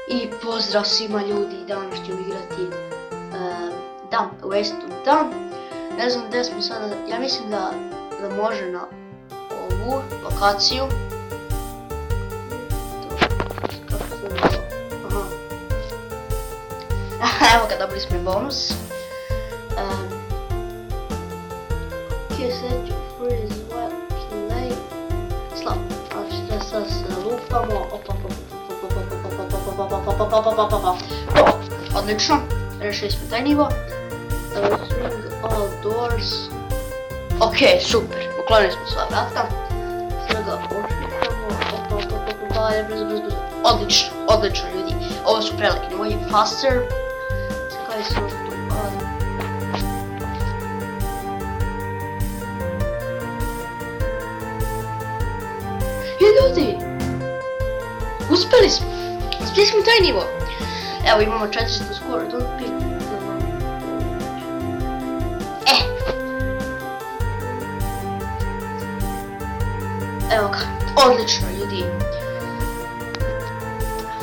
I pozdrav svima ljudi, danas ću igrati Dump, Waste to Dump. Ne znam gdje smo sada, ja mislim da može na ovu lokaciju. Evo ga, dobili smo i bonus. Set your freeze, what play? Slap, da sad se lupamo. Odlično, rešili smo taj nivo. Swing all doors. Ok, super, uklonili smo sva vrata. Sada ga počnemo. Odlično, odlično ljudi. Ovo su prelaki nivoji. Faster. Kaj su tu? Ljudi! Uspeli smo! Uspeli smo taj nivo! Evo imamo 400 skoro, don't pick. Evo ga, odlično ljudi!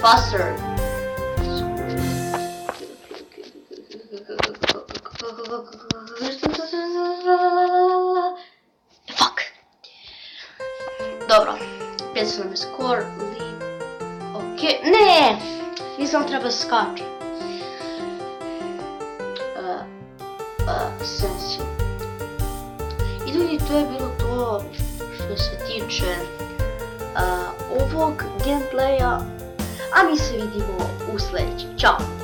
Faster! Fuck! Dobro, 500 nam je skor, ok, ne! Nisam treba skači. Sensio. I ljudi, to je bilo to što se tiče ovog gameplaya, a mi se vidimo u sljedećem. Ćao!